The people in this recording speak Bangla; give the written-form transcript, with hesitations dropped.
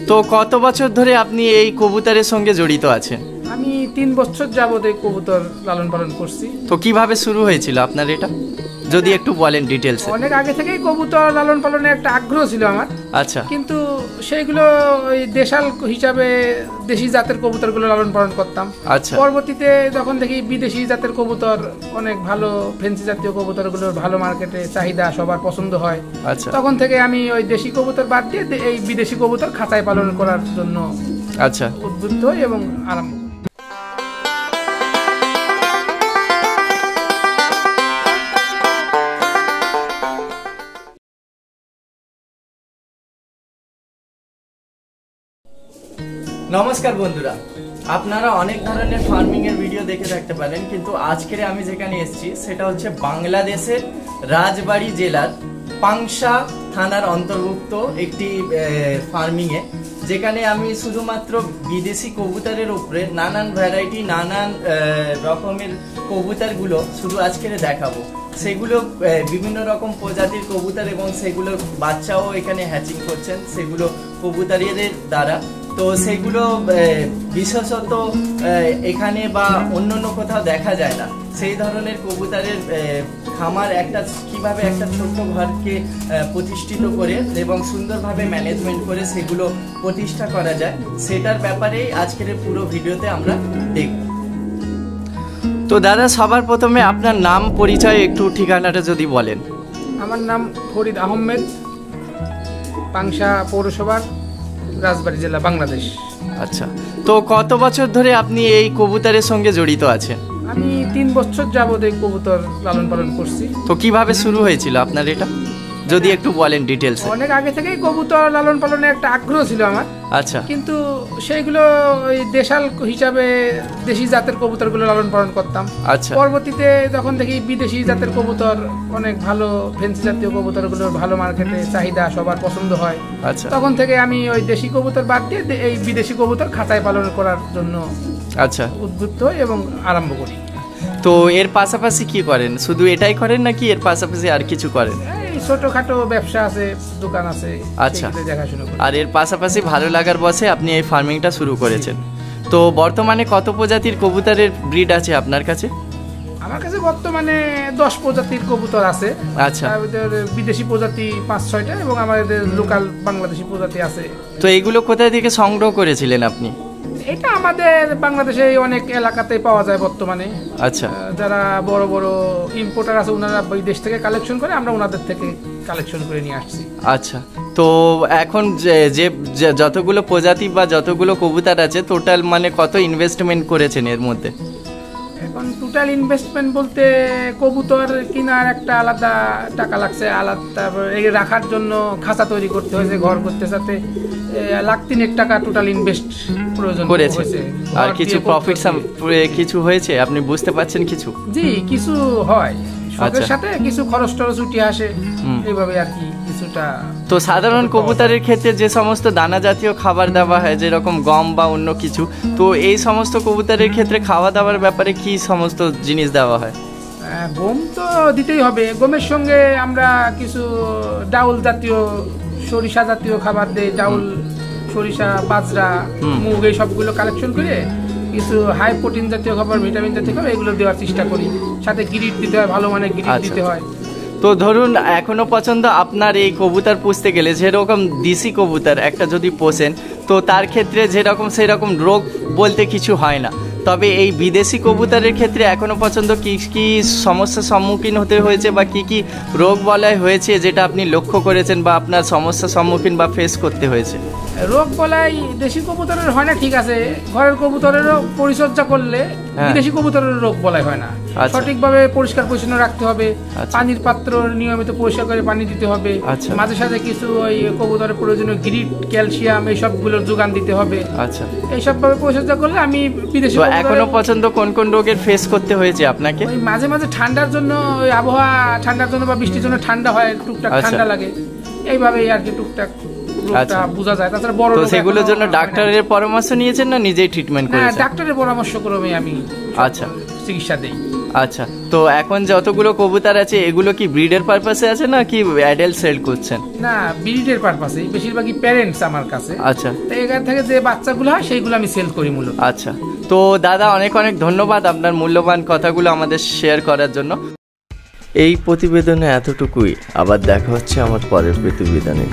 তো কত বছর ধরে আপনি এই কবুতরের সঙ্গে জড়িত আছেন? আমি 3 বছর যাবত এই কবুতর লালন পালন করছি। তো কিভাবে শুরু হয়েছিল আপনার এটা, যদি একটু বলেন ডিটেলস? অনেক আগে থেকেই কবুতর লালন পালনের একটা আগ্রহ ছিল আমার। আচ্ছা। কিন্তু সেইগুলো ওই দেশাল হিসাবে দেশি জাতের কবুতরগুলো লালন পালন করতাম। আচ্ছা। পরবর্তীতে যখন দেখি বিদেশি জাতের কবুতর অনেক ভালো, ফেন্সি জাতীয় কবুতরগুলোর ভালো মার্কেটে চাহিদা, সবার পছন্দ হয়, আচ্ছা, তখন থেকে আমি ওই দেশি কবুতর বাদ দিয়ে এই বিদেশি কবুতর খাঁচায় পালন করার জন্য আচ্ছা উদ্বুদ্ধ হই এবং আরম্ভ। নমস্কার বন্ধুরা, আপনারা অনেক ধরনের ফার্মিং এর ভিডিও দেখে থাকতে পারেন, কিন্তু আজকের আমি যেখানে এসেছি সেটা হচ্ছে বাংলাদেশের রাজবাড়ী জেলার পাংশা থানার অন্তর্ভুক্ত একটি ফার্মিং এ, যেখানে আমি শুধুমাত্র বিদেশি কবুতরের উপরে নানান ভ্যারাইটি, নানান রকমের কবুতরগুলো শুধু আজকের দেখাবো। সেগুলো বিভিন্ন রকম প্রজাতির কবুতর এবং সেগুলো বাচ্চাও এখানে হ্যাচিং করছেন সেগুলো কবুতরের দ্বারা। তো সেগুলো বিশেষত এখানে বা অন্য কোথাও দেখা যায় না। সেই ধরনের কবুতরের খামার একটা কিভাবে একটা ছোট্ট ঘরকে প্রতিষ্ঠিত করে এবং সুন্দরভাবে ম্যানেজমেন্ট করে সেগুলো প্রতিষ্ঠা করা যায়, সেটার ব্যাপারেই আজকের পুরো ভিডিওতে আমরা দেখব। তো দাদা, সবার প্রথমে আপনার নাম, পরিচয়, একটু ঠিকানাটা যদি বলেন। আমার নাম ফরিদ আহমেদ, পাংশা পৌরসভার, রাজবাড়ী জেলা, বাংলাদেশ। আচ্ছা, তো কত বছর ধরে আপনি এই কবুতরের সঙ্গে জড়িত আছেন? আমি 3 বছর যাবত এই কবুতর লালন পালন করছি। তো কিভাবে শুরু হয়েছিল আপনার এটা, যদি একটু বলেন ডিটেলস? অনেক আগে থেকেই কবুতর লালন পালনের একটা আগ্রহ ছিল আমার। আচ্ছা। কিন্তু সেইগুলো ওই দেশাল হিসাবে দেশি জাতের কবুতরগুলো লালন পালন করতাম। আচ্ছা। পরবর্তীতে যখন দেখি বিদেশি জাতের কবুতর অনেক ভালো, ফেন্সি জাতীয় কবুতরগুলোর ভালো মার্কেটে চাহিদা, সবার পছন্দ হয়, আচ্ছা, তখন থেকে আমি ওই দেশি কবুতর বাদ দিয়ে এই বিদেশি কবুতর খাঁচায় পালন করার জন্য আচ্ছা উদ্বুদ্ধ হই এবং আরম্ভ করি। তো এর পাশাপাশি কি করেন? শুধু এটাই করেন নাকি এর পাশাপাশি আর কিছু করেন? ছোটখাটো ব্যবসা আছে, দোকান আছে। আচ্ছা। দেখাশোনা করি। আর এর পাশাপাশি ভালো লাগার বসে আপনি এই ফার্মিংটা শুরু করেছেন। তো বর্তমানে কত প্রজাতির কবুতরের ব্রিড আছে আপনার কাছে? আমার কাছে বর্তমানে 10 প্রজাতির কবুতর আছে। আচ্ছা। তার ভিতরে বিদেশি প্রজাতি 5-6টা এবং আমাদের লোকাল বাংলাদেশি প্রজাতি আছে। তো এইগুলো কোথায় থেকে সংগ্রহ করেছিলেন আপনি? এটা আমাদের বাংলাদেশে অনেক এলাকাতে পাওয়া যায় বর্তমানে। আচ্ছা। যারা বড় বড় ইম্পোর্টার আছে ওনারা ওই দেশ থেকে কালেকশন করে, আমরা ওনাদের থেকে কালেকশন করে নিয়ে আসছি। আচ্ছা। তো এখন যে যতগুলো প্রজাতি বা যতগুলো কবুতর আছে, টোটাল মানে কত ইনভেস্টমেন্ট করেছেন এর মধ্যে? এখন টোটাল ইনভেস্টমেন্ট বলতে কবুতর কেনার একটা আলাদা টাকা লাগছে, আলাদা তারপর রাখার জন্য খাঁচা তৈরি করতে হয়েছে, ঘর করতে সাথে 1,03,000 টাকা টোটাল ইনভেস্ট প্রয়োজন করেছে। আর কিছু প্রফিট কিছু হয়েছে আপনি বুঝতে পারছেন কিছু? জি, কিছু হয়, শখের সাথে কিছু খরচ টরচ উঠে আসে, এইভাবে আর কি কিছুটা। তো সাধারণ কবুতরের ক্ষেত্রে যে সমস্ত দানা জাতীয় খাবার দেওয়া হয়, যেরকম গম বা অন্য কিছু, তো এই সমস্ত কবুতরের ক্ষেত্রে খাওয়া দাওয়ার ব্যাপারে কি সমস্ত জিনিস দেওয়া হয়? গম তো দিতেই হবে, গমের সঙ্গে আমরা কিছু ডাউল জাতীয়, সরিষা জাতীয় খাবার দেই, ডাউল, সরিষা, বাজরা, মুগ, এই সবগুলো কালেকশন করে কিছু হাই প্রোটিন জাতীয় খাবার, ভিটামিন জাতীয় খাবার এগুলো দেওয়ার চেষ্টা করি। সাথে গ্রিড দিতে হয়, ভালো মানের গ্রিড দিতে হয়। তো ধরুন এখনো পর্যন্ত আপনার এই কবুতর পুষতে গেলে, যেরকম দেশি কবুতর একটা যদি পোষেন, তো তার ক্ষেত্রে যেরকম সেরকম রোগ বলতে কিছু হয় না। তবে এই বিদেশি কবুতরের ক্ষেত্রে এখনো পর্যন্ত কি কি সমস্যার সম্মুখীন হতে হয়েছে বা কি কি রোগ বলাই হয়েছে যেটা আপনি লক্ষ্য করেছেন বা আপনার সমস্যার সম্মুখীন বা ফেস করতে হয়েছে? রোগ বলাই দেশি কবুতরের হয় না, ঠিক আছে, ঘরের কবুতরেরও পরিচর্যা করলে বিদেশি কবুতরের রোগ বলাই হয় না। সঠিকভাবে পরিষ্কার পরিচ্ছন্ন রাখতে হবে, পানির পাত্র নিয়মিত পরিষ্কার করে পানি দিতে হবে, মাঝে সাথে কিছু ওই কবুতরের প্রয়োজনীয় গ্রিড, ক্যালসিয়াম এই সবগুলোর যোগান দিতে হবে। আচ্ছা। এইসব ভাবে পরিচর্যা করলে আমি বিদেশি। এখনো পর্যন্ত কোন কোন রোগের ফেস করতে হয়েছে আপনাকে? ওই মাঝে মাঝে ঠান্ডার জন্য, ওই আবহাওয়া ঠান্ডার জন্য বা বৃষ্টির জন্য ঠান্ডা হয়, টুকটাক ঠান্ডা লাগে, এইভাবেই আর কি টুকটাক রোগটা বোঝা যায়। তাছাড়া বড় রোগ, সেগুলোর জন্য ডাক্তারের পরামর্শ নিয়েছেন না নিজেই ট্রিটমেন্ট করেছেন? ডাক্তারের পরামর্শ ক্রমে আমি চিকিৎসা দেই। আচ্ছা, তো এখন যতগুলো কবুতর আছে এগুলো কি ব্রিডের পারপাসে আছে না কি অ্যাডাল্ট সেল করছেন? না, ব্রিডের পারপাসে, বেশিরভাগই প্যারেন্টস আমার কাছে। আচ্ছা, তো এখান থেকে যে বাচ্চাগুলো হয় সেইগুলো আমি সেল করি মূলত। আচ্ছা, তো দাদা অনেক অনেক ধন্যবাদ আপনার মূল্যবান কথাগুলো আমাদের শেয়ার করার জন্য। এই প্রতিবেদনে এতটুকুই, আবার দেখা হচ্ছে আমার পরের প্রতিবেদনে।